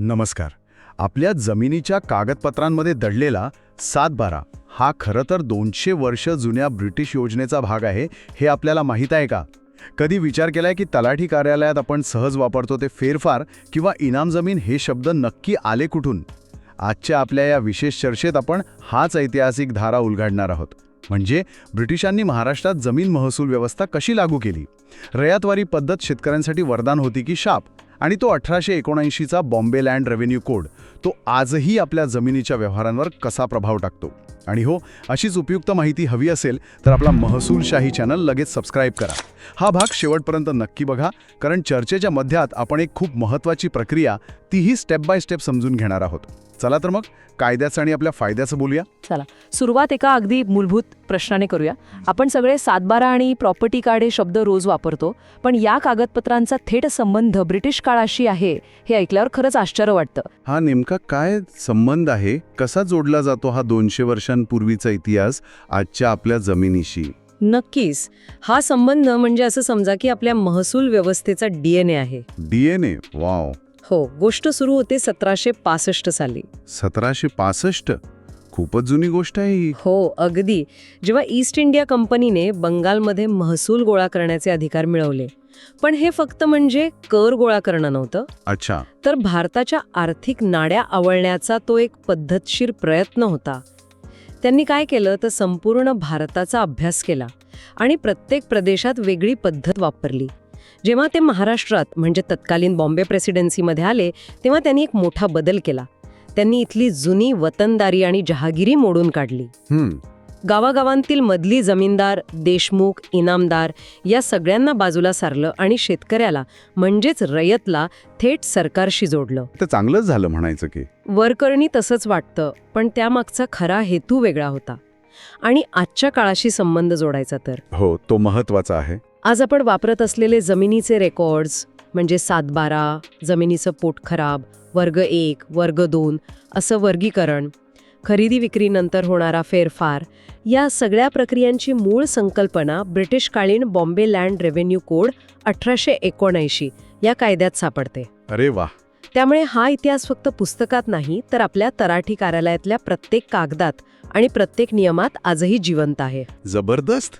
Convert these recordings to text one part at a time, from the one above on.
नमस्कार. आपल्या जमिनीच्या कागदपत्रांमध्ये दडलेला 7/12 हा खरं तर 200 वर्ष जुन्या ब्रिटिश योजनेचा भाग आहे, हे आपल्याला माहीत आहे का? कधी विचार केलाय की तलाठी कार्यालयात आपण सहज वापरतो ते फेरफार किंवा इनाम जमीन हे शब्द नक्की आले कुठून? आजच्या आपल्या या विशेष चर्चेत आपण हाच ऐतिहासिक धारा उलगडणार आहोत. म्हणजे ब्रिटिशांनी महाराष्ट्रात जमीन महसूल व्यवस्था कशी लागू केली? रयतवारी पद्धत शेतकऱ्यांसाठी वरदान होती की शाप? आणि तो 1879चा बॉम्बे लँड रेव्हेन्यू कोड तो आजही आपल्या जमिनीच्या व्यवहारांवर कसा प्रभाव टाकतो? आणि हो, अशीच उपयुक्त माहिती हवी असेल तर आपला महसूलशाही चॅनल लगेच सबस्क्राईब करा. हा भाग शेवटपर्यंत नक्की बघा, कारण चर्चेच्या मध्यात आपण एक खूप महत्त्वाची प्रक्रिया तीही स्टेप बाय स्टेप समजून घेणार आहोत. चला तर मग कायद्याचं आणि आपल्या फायद्याचं बोलूया. चला सुरुवात एका अगदी मूलभूत प्रश्नाने करूया. आपण सगळे 7/12 आणि प्रॉपर्टी कार्ड हे शब्द रोज वापरतो, पण या कागदपत्रांचा थेट संबंध ब्रिटिश काळाशी आहे हे ऐकल्यावर खरंच आश्चर्य वाटतं. हा नेमका काय संबंध आहे? कसा जोडला जातो हा 200 वर्षांपूर्वीचा इतिहास आजच्या आपल्या जमिनीशी? नक्कीच हा संबंध म्हणजे असं समजा की आपल्या महसूल व्यवस्थेचा DNA आहे. DNA? वाव. हो, गोष्ट सुरू होते 1765 साली. 1765? खूपच जुनी गोष्ट आहे ही. हो, अगदी. जेव्हा ईस्ट इंडिया कंपनीने बंगालमध्ये महसूल गोळा करण्याचे अधिकार मिळवले. पण हे फक्त म्हणजे कर गोळा करणं नव्हतं. अच्छा. तर भारताच्या आर्थिक नाड्या आवळण्याचा तो एक पद्धतशीर प्रयत्न होता. त्यांनी काय केलं तर संपूर्ण भारताचा अभ्यास केला आणि प्रत्येक प्रदेशात वेगळी पद्धत वापरली. जेव्हा ते महाराष्ट्रात म्हणजे तत्कालीन बॉम्बे प्रेसिडेन्सीमध्ये आले तेव्हा त्यांनी एक मोठा बदल केला. त्यांनी इथली जुनी वतनदारी आणि जहागिरी मोडून काढली. गावागावांतील मधली जमीनदार, देशमुख, इनामदार या सगळ्यांना बाजूला सारलं आणि शेतकऱ्याला म्हणजेच रयतला थेट सरकारशी जोडलं. तर चांगलंच झालं म्हणायचं की. वरकरणी तसंच वाटतं, पण त्यामागचा खरा हेतू वेगळा होता. आणि आजच्या काळाशी संबंध जोडायचा तर हो, तो महत्वाचा आहे. आज आपण वापरत असलेले जमिनीचे रेकॉर्ड्स म्हणजे 7/12, जमिनीचं पोट खराब, वर्ग 1, वर्ग 2 असं वर्गीकरण, खरेदी विक्रीनंतर होणारा फेरफार, या सगळ्या प्रक्रियांची मूळ संकल्पना ब्रिटिशकालीन बॉम्बे लँड रेव्हेन्यू कोड 1879 या कायद्यात सापडते. अरे वा. त्यामुळे हा इतिहास फक्त पुस्तकात नाही तर आपल्या तलाठी कार्यालयातल्या प्रत्येक कागदात आणि प्रत्येक नियमात आजही जिवंत आहे. जबरदस्त.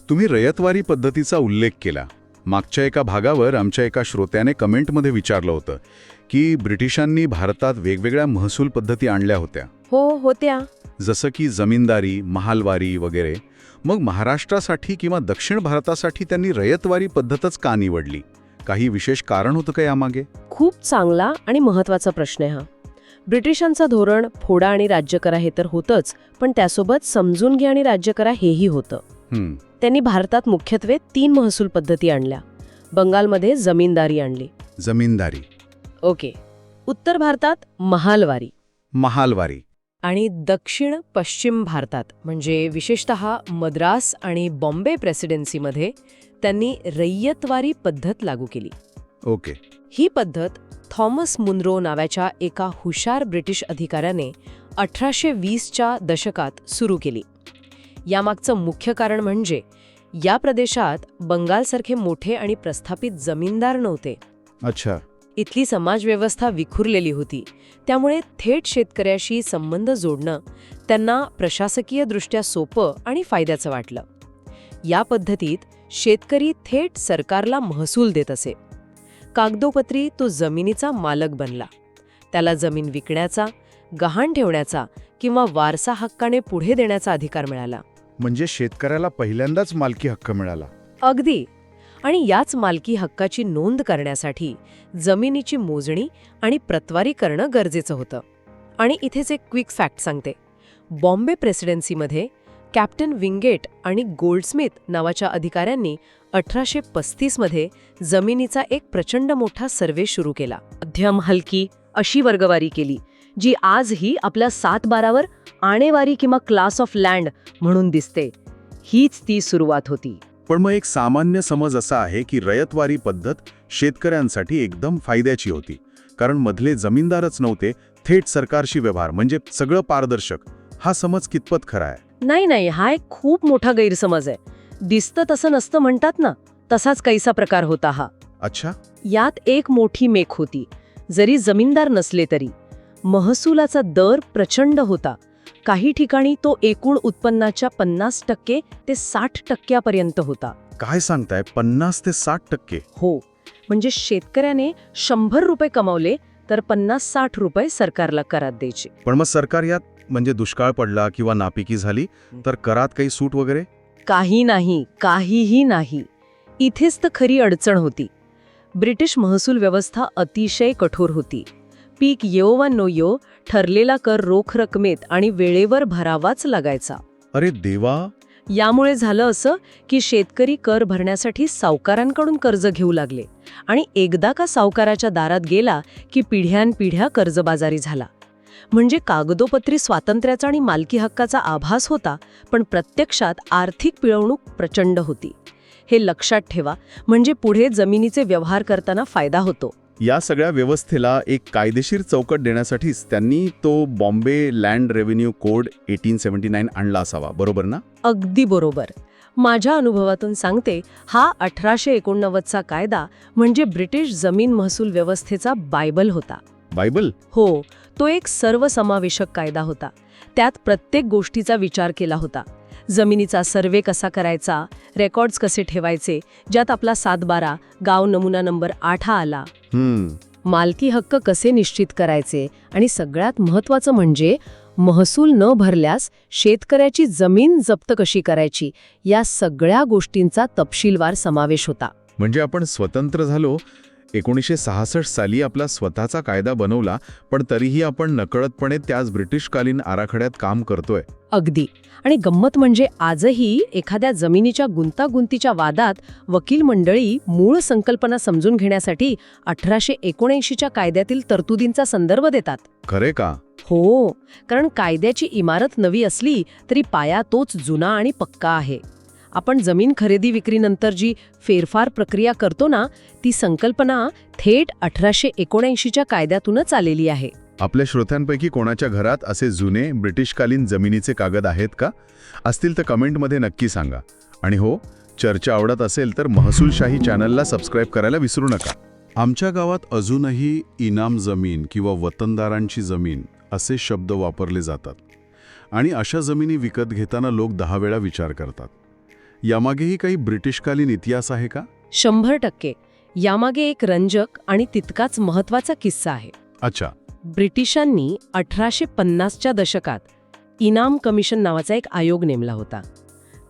तुम्ही रयतवारी पद्धतीचा उल्लेख केला. मागच्या एका भागावर आमच्या एका श्रोत्याने कमेंटमध्ये विचारलं होतं की ब्रिटिशांनी भारतात वेगवेगळ्या महसूल पद्धती आणल्या होत्या. हो, होत्या. जसं की जमीनदारी, महालवारी वगैरे. मग महाराष्ट्रासाठी किंवा दक्षिण भारतासाठी त्यांनी रयतवारी पद्धतच का निवडली? काही विशेष कारण होतं का यामागे? खूप चांगला आणि महत्त्वाचा प्रश्न आहे हा. ब्रिटिशांचं धोरण फोडा आणि राज्य करा हे तर होतंच, पण त्यासोबत समजून घ्या आणि राज्य करा हेही होतं. त्यांनी भारतात मुख्यत्वे 3 महसूल पद्धती आणल्या. बंगालमध्ये जमीनदारी आणली. जमीनदारी. ओके. उत्तर भारतात महालवारी. महालवारी. आणि दक्षिण पश्चिम भारतात म्हणजे विशेषतः मद्रास आणि बॉम्बे प्रेसिडेन्सीमध्ये त्यांनी रयतवारी पद्धत लागू केली. ओके. ही पद्धत थॉमस मुनरो नावाच्या एका हुशार ब्रिटिश अधिकाऱ्याने 1820च्या दशकात सुरू केली. यामागचं मुख्य कारण म्हणजे या प्रदेशात बंगालसारखे मोठे आणि प्रस्थापित जमीनदार नव्हते. अच्छा. इथली समाजव्यवस्था विखुरलेली होती. त्यामुळे थेट शेतकऱ्याशी संबंध जोडणं त्यांना प्रशासकीयदृष्ट्या सोपं आणि फायद्याचं वाटलं. या पद्धतीत शेतकरी थेट सरकारला महसूल देत असे. कागदोपत्री तो जमिनीचा मालक बनला. त्याला जमीन विकण्याचा, गहाण ठेवण्याचा किंवा वारसा हक्काने पुढे देण्याचा अधिकार मिळाला. म्हणजे शेतकऱ्याला पहिल्यांदाच मालकी हक्क मिळाला. अगदी. आणि याच मालकी हक्काची नोंद करण्यासाठी जमिनीची मोजणी आणि प्रतवारी करणं गरजेचं होतं. आणि इथेच एक क्विक फॅक्ट सांगते. बॉम्बे प्रेसिडेन्सीमध्ये कॅप्टन विंगेट आणि गोल्डस्मिथ नावाच्या अधिकाऱ्यांनी 1835मध्ये जमिनीचा एक प्रचंड मोठा सर्वे सुरू केला. मध्यम हलकी अशी वर्गवारी केली, जी आजही आपल्या 7/12वर आणेवारी किंवा क्लास ऑफ लँड म्हणून दिसते. हीच ती सुरुवात होती. पण मग एक सामान्य समज असा आहे की रयतवारी पद्धत शेतकऱ्यांसाठी एकदम फायद्याची होती, कारण मधले जमीनदारच नव्हते, थेट सरकारशी व्यवहार म्हणजे सगळं पारदर्शक. हा समज कितपत खरा आहे? नाही, हा एक खूप मोठा गैरसमज आहे. दिसतं तसं नसतं म्हणतात ना, तसाच कैसा प्रकार होता हा. अच्छा. यात एक मोठी मेख होती. जरी जमीनदार नसले तरी महसुलाचा दर प्रचंड होता. काही ठिकाणी तो एकूण उत्पन्नाच्या 50% ते 60% होता. काय सांगताय, 50 ते 60%? हो, म्हणजे शेतकऱ्याने 100 रुपये कमावले तर 50-60 रुपये सरकारला करात द्यायचे. पण मग सरकार यात, म्हणजे दुष्काळ पडला किंवा नापिकी झाली तर करात काही सूट वगैरे? काही नाही, काहीही नाही. इथेच तर खरी अडचण होती. ब्रिटिश महसूल व्यवस्था अतिशय कठोर होती. पीक येवो वा न येवो, ठरलेला कर रोख रकमेत आणि वेळेवर भरावाच लागायचा. अरे देवा. यामुळे झालं असं की शेतकरी कर भरण्यासाठी सावकारांकडून कर्ज घेऊ लागले आणि एकदा का सावकाराच्या दारात गेला की पिढ्यानपिढ्या कर्जबाजारी झाला. म्हणजे कागदोपत्री स्वातंत्र्याचा आणि मालकी हक्काचा आभास होता, पण प्रत्यक्षात आर्थिक पिळवणूक प्रचंड होती. हे लक्षात ठेवा, म्हणजे पुढे जमिनीचे व्यवहार करताना फायदा होतो. या सगळ्या व्यवस्थेला एक कायदेशीर चौकट देण्यासाठीच त्यांनी तो बॉम्बे लँड रेव्हेन्यू कोड 1879 आणला असावा, बरोबर ना? अगदी बरोबर. माझ्या अनुभवातून सांगते, हा 1889चा कायदा म्हणजे ब्रिटिश जमीन महसूल व्यवस्थेचा बायबल होता. बायबल? हो, तो एक सर्वसमावेशक कायदा होता. त्यात प्रत्येक गोष्टीचा विचार केला होता. जमिनीचा सर्वे कसा करायचा, रेकॉर्ड्स कसे ठेवायचे, ज्यात आपला 7-12 गाव नमुना नंबर 8 आला, मालकी हक्क कसे निश्चित करायचे आणि सगळ्यात महत्त्वाचं म्हणजे महसूल न भरल्यास शेतकऱ्याची जमीन जप्त कशी करायची, या सगळ्या गोष्टींचा तपशीलवार समावेश होता. म्हणजे आपण स्वतंत्र झालो, 1966 साली आपला स्वतःचा कायदा बनवला, पण तरीही आपण नकळतपणे त्याच ब्रिटिशकालीन आराखड्यात काम करतोय. अगदी. आणि गंमत म्हणजे आजही एखाद्या जमिनीच्या गुंतागुंतीच्या वादात वकील मंडळी मूळ संकल्पना समजून घेण्यासाठी 1879च्या कायद्यातील तरतुदींचा संदर्भ देतात. खरे का? हो, कारण कायद्याची इमारत नवी असली तरी पाया तोच जुना आणि पक्का आहे. आपण जमीन खरेदी विक्रीनंतर जी फेरफार प्रक्रिया करतो ना, ती संकल्पना थेट 1879च्या कायद्यातूनच आलेली आहे. आपल्या श्रोत्यांपैकी कोणाच्या घरात असे जुने ब्रिटिशकालीन जमिनीचे कागद आहेत का? असतील तर कमेंटमध्ये नक्की सांगा. आणि हो, चर्चा आवडत असेल तर महसूलशाही चॅनलला सबस्क्राईब करायला विसरू नका. आमच्या गावात अजूनही इनाम जमीन किंवा वतनदारांची जमीन असे शब्द वापरले जातात. आणि अशा जमिनी विकत घेताना लोक 10 वेळा विचार करतात. यामागेही काही ब्रिटिशकालीन इतिहास आहे का? 100%. यामागे एक रंजक आणि तितकाच महत्त्वाचा किस्सा आहे. अच्छा. ब्रिटिशांनी 1850च्या दशकात इनाम कमिशन नावाचा एक आयोग नेमला होता.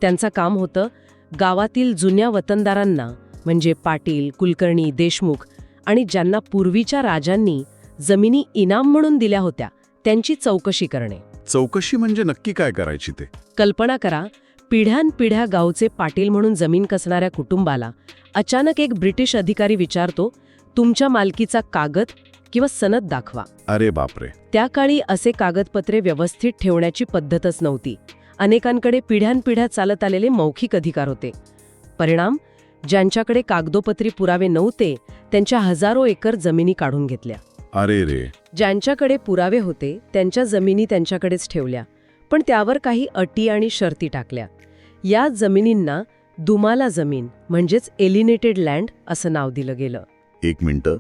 त्यांचं काम होतं गावातील जुन्या वतनदारांना, म्हणजे पाटील, कुलकर्णी, देशमुख आणि ज्यांना पूर्वीच्या राजांनी जमिनी इनाम म्हणून दिल्या होत्या, त्यांची चौकशी करणे. चौकशी म्हणजे नक्की काय करायची ते? कल्पना करा, पिढ्यानपिढ्या गावचे पाटील म्हणून जमीन कसणाऱ्या कुटुंबाला अचानक एक ब्रिटिश अधिकारी विचारतो, तुमच्या मालकीचा कागद किंवा सनद दाखवा. अरे बापरे. त्या काळी असे कागदपत्रे व्यवस्थित ठेवण्याची पद्धतच नव्हती. अनेकांकडे पिढ्यानपिढ्या चालत आलेले मौखिक अधिकार होते. परिणाम, ज्यांच्याकडे कागदोपत्री पुरावे नव्हते त्यांच्या हजारो एकर जमिनी काढून घेतल्या. अरे रे. ज्यांच्याकडे पुरावे होते त्यांच्या जमिनी त्यांच्याकडेच ठेवल्या, पण त्यावर काही अटी आणि शर्ती टाकल्या. या जमिनींना दुमाला जमीन म्हणजेच एलिनेटेड लँड असं नाव दिलं गेलं. एक मिनिटं,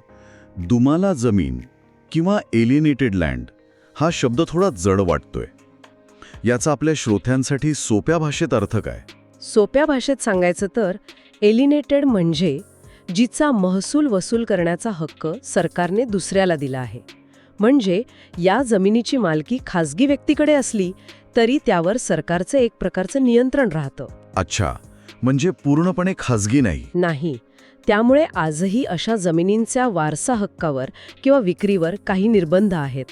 दुमाला जमीन किंवा एलिनेटेड लँड हा शब्द थोडा जड वाटतोय. याचा आपल्या श्रोत्यांसाठी सोप्या भाषेत अर्थ काय? सोप्या भाषेत सांगायचं तर एलिनेटेड म्हणजे जिचा महसूल वसूल करण्याचा हक्क सरकारने दुसऱ्याला दिला आहे. म्हणजे या जमिनीची मालकी खाजगी व्यक्तीकडे असली तरी त्यावर सरकारचं एक प्रकारचं नियंत्रण राहतं. अच्छा, म्हणजे पूर्णपणे खाजगी नाही. नाही. त्यामुळे आजही अशा जमिनींच्या वारसा हक्कावर किंवा विक्रीवर काही निर्बंध आहेत.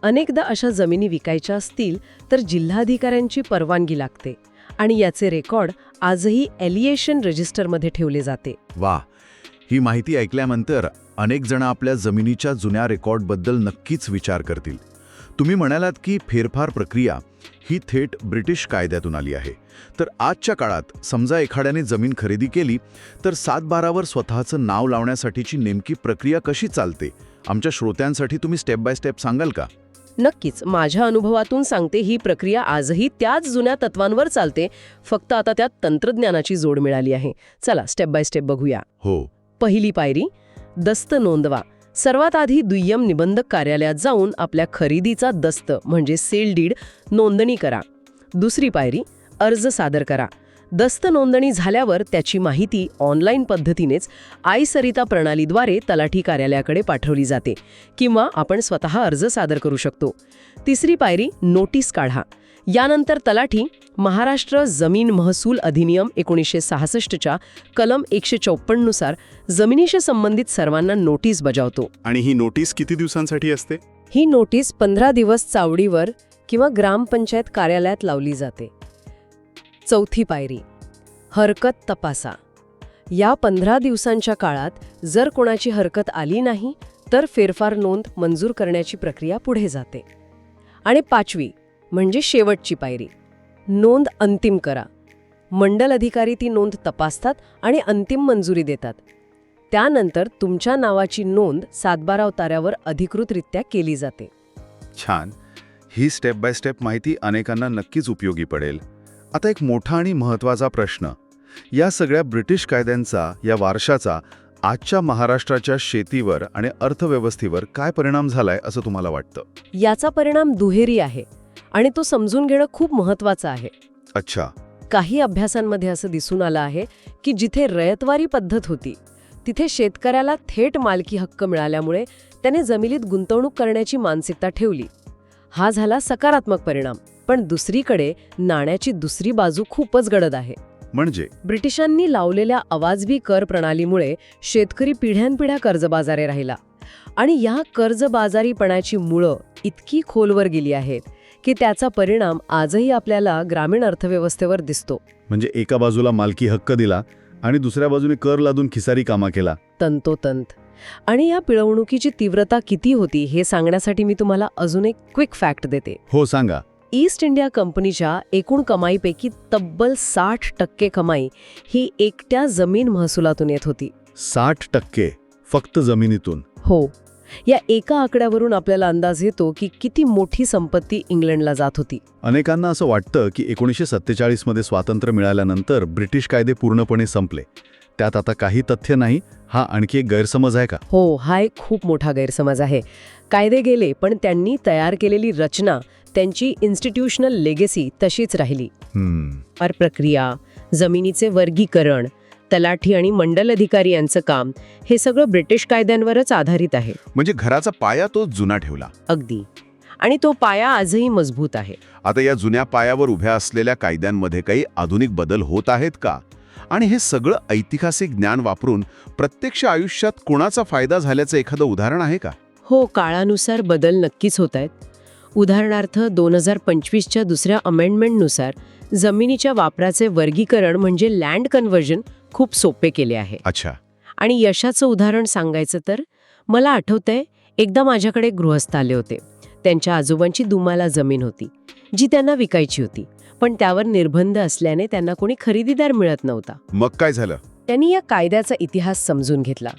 अनेकदा अशा जमिनी विकायच्या असतील तर जिल्हाधिकाऱ्यांची परवानगी लागते आणि याचे रेकॉर्ड आजही एलिएशन रजिस्टरमध्ये ठेवले जाते. वा, ही माहिती ऐकल्यानंतर अनेक जण आपल्या जमिनीच्या जुन्या रेकॉर्डबद्दल नक्कीच विचार करतील. तुम्ही म्हणालात की फेरफार प्रक्रिया ही थेट ब्रिटिश कायद्यातून आली आहे. तर आजच्या काळात समजा एखाद्याने जमीन खरेदी केली तर 7-12वर स्वतःचं नाव लावण्यासाठीची नेमकी प्रक्रिया कशी चालते? आमच्या श्रोत्यांसाठी तुम्ही स्टेप बाय स्टेप सांगाल का? नक्कीच. माझ्या अनुभवातून सांगते, ही प्रक्रिया आजही त्याच जुन्या तत्वांवर चालते, फक्त आता त्यात तंत्रज्ञानाची जोड मिळाली आहे. चला स्टेप बाय स्टेप बघूया. हो. पहिली पायरी, दस्त नोंदवा. सर्वात आधी दुय्यम निबंधक कार्यालयात जाऊन आपल्या खरेदीचा दस्त म्हणजे सेल डीड नोंदणी करा. दुसरी पायरी, अर्ज सादर करा. दस्त नोंदणी झाल्यावर त्याची माहिती ऑनलाईन पद्धतीनेच आय-सरिता प्रणालीद्वारे तलाठी कार्यालयाकडे पाठवली जाते किंवा आपण स्वतः अर्ज सादर करू शकतो. तिसरी पायरी, नोटीस काढा. यानंतर तलाठी महाराष्ट्र जमीन महसूल अधिनियम 1966च्या कलम 154 नुसार जमिनीशी संबंधित सर्वांना नोटीस बजावतो. आणि ही नोटीस किती दिवसांसाठी असते? ही नोटीस 15 दिवस चावडीवर किंवा ग्रामपंचायत कार्यालयात लावली जाते. चौथी पायरी, हरकत तपासा. या 15 दिवसांच्या काळात जर कोणाची हरकत आली नाही तर फेरफार नोंद मंजूर करण्याची प्रक्रिया पुढे जाते. आणि पाचवी म्हणजे शेवटची पायरी, नोंद अंतिम करा. मंडल अधिकारी ती नोंद तपासतात आणि अंतिम मंजुरी देतात. त्यानंतर तुमच्या नावाची नोंद सातबारा उतार्यावर अधिकृतरित्या केली जाते. छान. ही स्टेप बाय स्टेप माहिती अनेकांना नक्कीच उपयोगी पडेल. आता एक मोठा आणि महत्त्वाचा प्रश्न, या सगळ्या ब्रिटिश कायद्यांचा, या वारशाचा आजच्या महाराष्ट्राच्या शेतीवर आणि अर्थव्यवस्थेवर काय परिणाम झालाय असं तुम्हाला वाटतं? याचा परिणाम दुहेरी आहे आणि तो समजून घेणं खूप महत्त्वाचं आहे. अच्छा. काही अभ्यासांमध्ये असं दिसून आलं आहे की जिथे रयतवारी पद्धत होती तिथे शेतकऱ्याला थेट मालकी हक्क मिळाल्यामुळे त्याने जमिनीत गुंतवणूक करण्याची मानसिकता ठेवली. हा झाला सकारात्मक परिणाम. पण दुसरीकडे नाण्याची दुसरी बाजू खूपच गडद आहे. म्हणजे ब्रिटिशांनी लावलेल्या अवाजवी कर प्रणालीमुळे शेतकरी पिढ्यानपिढ्या कर्जबाजारी राहिला आणि या कर्जबाजारीपणाची मुळं इतकी खोलवर गेली आहेत की त्याचा परिणाम आजही आपल्याला ग्रामीण अर्थव्यवस्थेवर दिसतो. म्हणजे एका बाजूला मालकी हक्क दिला आणि दुसऱ्या बाजूने कर लादून खिसारी कामा केला. तंतोतंत. आणि या पिळवणुकीची तीव्रता किती होती हे सांगण्यासाठी मी तुम्हाला अजून एक क्विक फॅक्ट देते. हो, सांगा. ईस्ट इंडिया कंपनीच्या एकूण कमाईपैकी तब्बल 60% कमाई ही एकट्या जमीन महसुलातून येत होती. 60% फक्त जमिनीतून? हो. या एका आकड्यावरून आपल्याला अंदाज येतो की किती मोठी संपत्ती इंग्लंडला जात होती. अनेकांना असं वाटतं की 1947 मध्ये स्वातंत्र्य मिळाल्यानंतर ब्रिटिश कायदे पूर्णपणे संपले. त्यात आता काही तथ्य नाही. हा आणखी एक गैरसमज आहे का? हो, हा एक खूप मोठा गैरसमज आहे. कायदे गेले पण त्यांनी तयार केलेली रचना, त्यांची इन्स्टिट्यूशनल लेगेसी तशीच राहिली. प्रक्रिया, जमिनीचे वर्गीकरण, तलाठी आणि मंडल अधिकारी यांचं काम हे सगळं ब्रिटिश कायद्यांवरच आधारित आहे. म्हणजे घराचा पाया तो जुना ठेवला. अगदी. आणि तो पाया आजही मजबूत आहे. आता या जुन्या पायावर उभ्या असलेल्या कायद्यांमध्ये काही आधुनिक बदल होत आहेत का? आणि हे सगळं ऐतिहासिक ज्ञान वापरून प्रत्यक्ष आयुष्यात कोणाचा फायदा झाल्याचं एखादं उदाहरण आहे का? हो, काळानुसार बदल नक्कीच होत आहेत. उदाहरणार्थ 2025च्या दुसऱ्या अमेंडमेंटनुसार जमिनीच्या वापराचे वर्गीकरण म्हणजे लँड कन्व्हर्जन खूप सोपे केले आहे. अच्छा. आणि यशाचं उदाहरण सांगायचं तर मला आठवतंय, एकदा माझ्याकडे गृहस्थ आले होते. त्यांच्या आजोबांची दुमाला जमीन होती जी त्यांना विकायची होती, पण त्यावर निर्बंध असल्याने त्यांना कोणी खरेदीदार मिळत नव्हता. मग काय झालं? त्यांनी या कायद्याचा इतिहास समजून घेतला.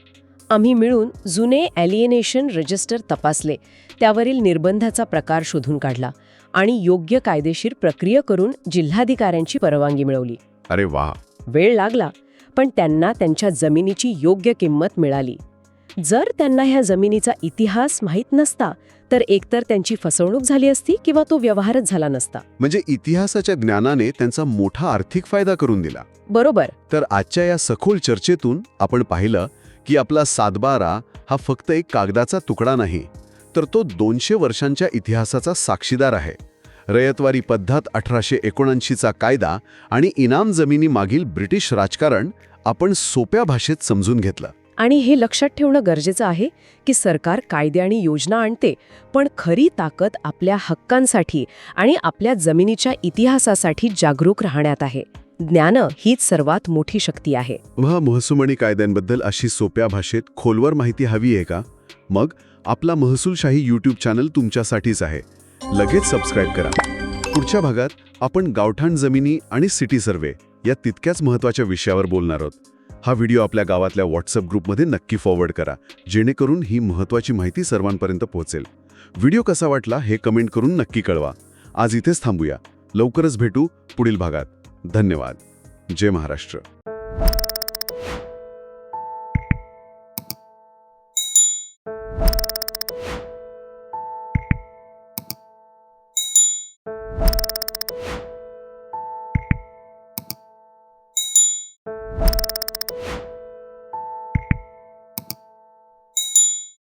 आम्ही मिळून जुने ॲलिएनेशन रजिस्टर तपासले, त्यावरील निर्बंधाचा प्रकार शोधून काढला आणि योग्य कायदेशीर प्रक्रिया करून जिल्हाधिकाऱ्यांची परवानगी मिळवली. अरे वा. वेळ लागला, पण त्यांना त्यांच्या जमिनीची योग्य किंमत मिळाली. जर त्यांना ह्या जमिनीचा इतिहास माहीत नसता तर एकतर त्यांची फसवणूक झाली असती किंवा तो व्यवहारच झाला नसता. म्हणजे इतिहासाच्या ज्ञानाने त्यांचा मोठा आर्थिक फायदा करून दिला. बरोबर. तर आजच्या या सखोल चर्चेतून आपण पाहिलं की आपला सातबारा हा फक्त एक कागदाचा तुकडा नाही, तर तो 200 वर्षांच्या इतिहासाचा साक्षीदार आहे. रयतवारी पद्धत, 1879चा कायदा आणि इनाम जमिनी मागील ब्रिटिश राजकारण आपण सोप्या भाषेत समजून घेतलं. आणि हे लक्षात ठेवणं गरजेचं आहे की सरकार कायदे आणि योजना आणते, पण खरी ताकद आपल्या हक्कांसाठी आणि आपल्या जमिनीच्या इतिहासासाठी जागरूक राहण्यात आहे. ज्ञान हीच सर्वात मोठी शक्ती आहे. महसूल कायद्यांबद्दल अशी सोप्या भाषेत खोलवर माहिती हवी आहे का? मग आपला महसूलशाही यूट्यूब चॅनल तुमच्यासाठीच आहे. लगेच सबस्क्राईब करा. पुढच्या भागात आपण गावठाण जमिनी आणि सिटी सर्वे या तितक्याच महत्त्वाच्या विषयावर बोलणार आहोत. हा व्हिडिओ आपल्या गावातल्या व्हॉट्सअप ग्रुपमध्ये नक्की फॉरवर्ड करा, जेणेकरून ही महत्त्वाची माहिती सर्वांपर्यंत पोहोचेल. व्हिडिओ कसा वाटला हे कमेंट करून नक्की कळवा. आज इथेच थांबूया. लवकरच भेटू पुढील भागात. धन्यवाद. जय महाराष्ट्र.